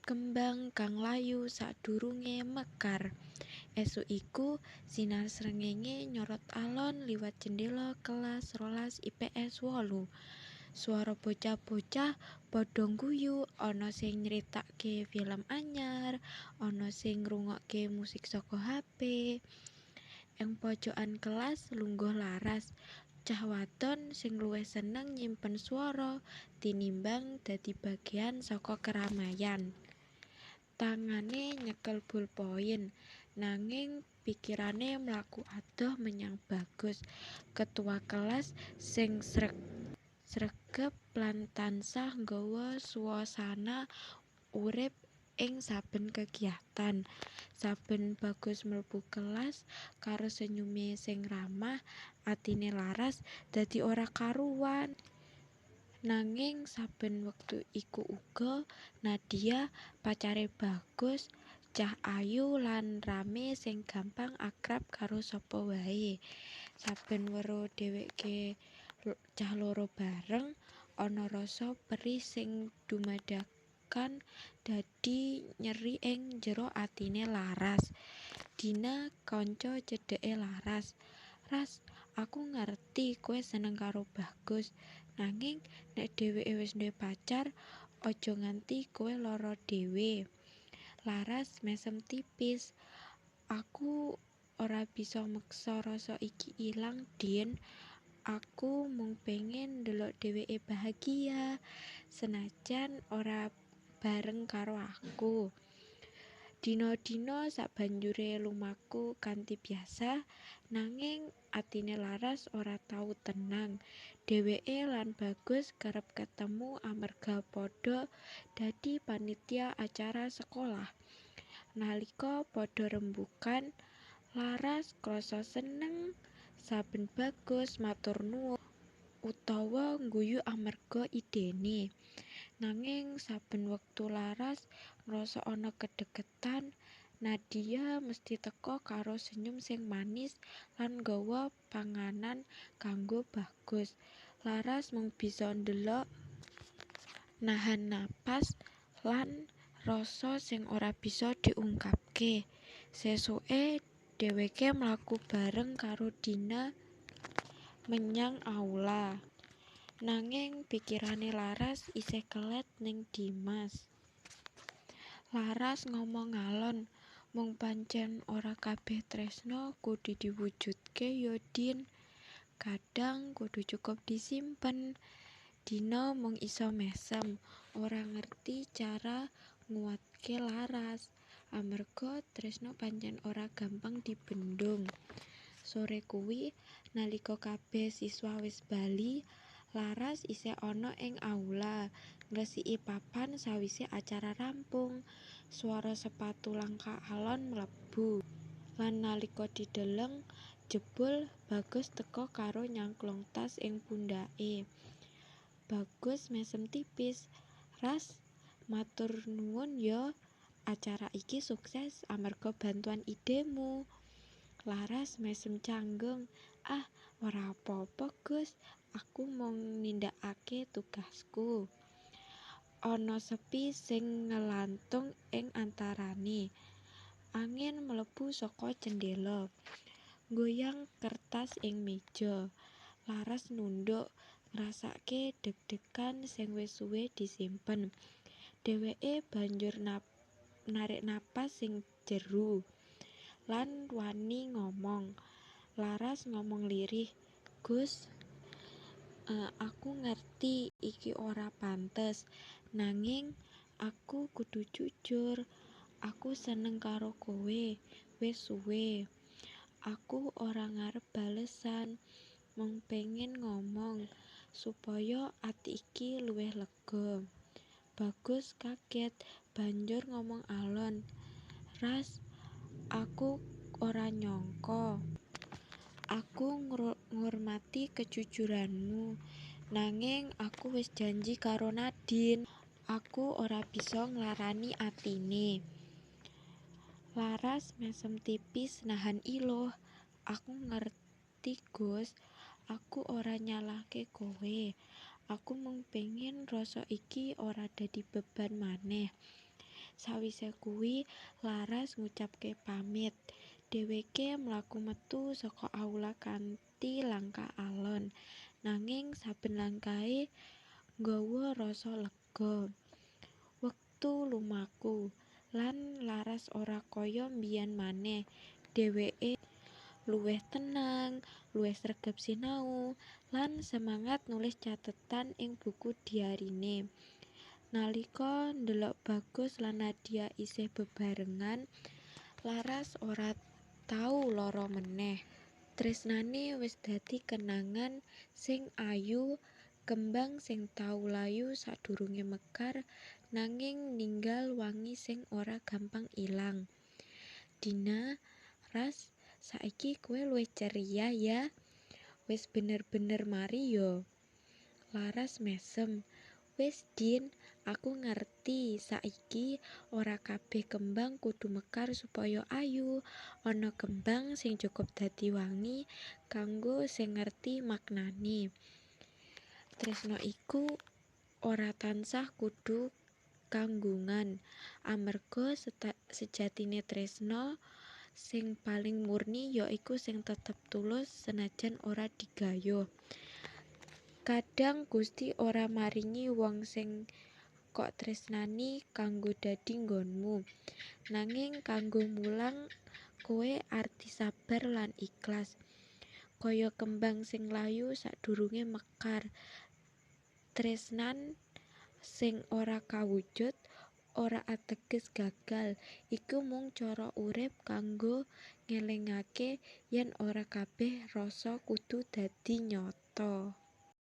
Kembang kang layu sadurunge mekar. Esuk iku sinar srengenge nyorot alon liwat jendela kelas 12 IPS 8. Suara bocah-bocah padha ngguyu, ana sing nyritake film anyar, ana sing ngrungokke musik saka HP. Ing pojokan kelas lungguh laras, cah wadon sing luwih seneng nyimpen swara tinimbang dadi bagian saka keramaian. Tangane nyekel bolpoin, nanging pikirane mlaku adoh menyang Bagus, ketua kelas sing sregep lan tansah nggawa suasana urip ing saben kegiatan. Saben Bagus mlebu kelas karo senyume sing ramah, atine laras dadi ora karuwan. Nanging saben wektu iku uga Nadia, pacare Bagus, cah ayu lan rame sing gampang akrab karo sapa wae. Saben weruh dheweke cah loro bareng, ana rasa perih sing dumadakan dadi nyeri ing jero atine laras. Dina kanca cedheke laras. "Ras, aku ngerti kowe seneng karo Bagus, nanging nek dheweke wis duwe pacar, aja nganti kowe lara dhewe." Laras mesem tipis. "Aku ora bisa meksa rasa iki ilang, Din. Aku mung pengen ndelok dheweke bahagia, senajan ora bareng karo aku." Dina-dina sabanjure lumaku kanthi biasa, nanging atine laras ora tau tenang. Dheweke lan Bagus kerep ketemu amarga padha dadi panitia acara sekolah. Nalika padha rembugan, laras krasa seneng saben Bagus matur nuwun utawa ngguyu amarga idene. Nanging saben wektu laras ngrasa ana kedekatan, Nadia mesti teka karo senyum sing manis lan nggawa panganan kanggo Bagus. Laras mung bisa ndelok, nahan napas, lan rasa sing ora bisa diungkapke. Sesuke dheweke mlaku bareng karo Dina menyang aula. Nanging pikirane laras isih kelet ning Dimas. Laras ngomong ngalon, mung pancen ora kabeh tresna kudu diwujudke yo, Din. Kadang kudu cukup disimpen. Dina mung iso mesem, ora ngerti cara nguatke laras, amarga tresna pancen ora gampang dibendung. Sore kuwi, nalika kabeh siswa wis bali, laras isih ana ing aula, ngresiki papan sawise acara rampung. Swara sepatu langkah alon mlebu. Lan nalika dideleng, jebul Bagus teka karo nyangklung tas ing pundhake. Bagus mesem tipis. "Ras, matur nuwun ya, acara iki sukses amarga bantuan idemu." Laras mesem canggung. "Ah, ora apa-apa, Gus. Aku mung nindakake tugasku." Ana sepi sing ngelantung ing antarane. Angin mlebu saka jendela, nggoyang kertas ing meja. Laras nunduk, ngrasake deg-degan sing wis suwe disimpen. Dheweke banjur narik napas sing jero, lan wani ngomong. Laras ngomong lirih, "Gus, aku ngerti iki ora pantes, nanging aku kudu jujur. Aku seneng karo kowe, wis suwe. Aku ora ngarep balesan, mung pengen ngomong supaya ati iki luwih lega." Bagus kaget, banjur ngomong alon, "Ras, aku ora nyangka. Aku ngurmati kejujuranmu, nanging aku wis janji karo Nadine, aku ora bisa nglarani atine." Laras mesem tipis nahan iluh. "Aku ngerti, Gus. Aku ora nyalahke kowe. Aku mung pengen rasa iki ora dadi beban maneh." Sawise kuwi Laras ngucapke pamit. Dheweke mlaku metu saka aula kanthi langkah alon. Nanging saben langkahe nggawa rasa lega. Wektu lumaku lan Laras ora kaya mbiyen maneh. Dheweke luwih tenang, luwih sregep sinau, lan semangat nulis cathetan ing buku diarine. Nalika ndelok Bagus lan Nadia isih bebarengan, Laras ora tau lara meneh. Tresnane wis dadi kenangan sing ayu, kembang sing tau layu sadurunge mekar, nanging ninggal wangi sing ora gampang ilang. Dina, Ras, saiki kowe luwih ceria ya. Wis bener-bener mari yo. Laras mesem. Wis Din, aku ngerti saiki ora kabeh kembang kudu mekar supaya ayu. Ana kembang sing cukup dadi wangi kanggo sing ngerti maknane. Tresna iku ora tansah kudu kanggungan, amarga sejatine tresna sing paling murni ya iku sing tetep tulus senajan ora digayuh. Kadang Gusti ora maringi wong sing kok tresnani kanggo dadi nggonmu, nanging kanggo mulang kowe arti sabar lan ikhlas. Kaya kembang sing layu sadurunge mekar. Tresnan sing ora kawujud ora ateges gagal. Iku mung cara urip kanggo ngelingake yen ora kabeh rasa kudu dadi nyata.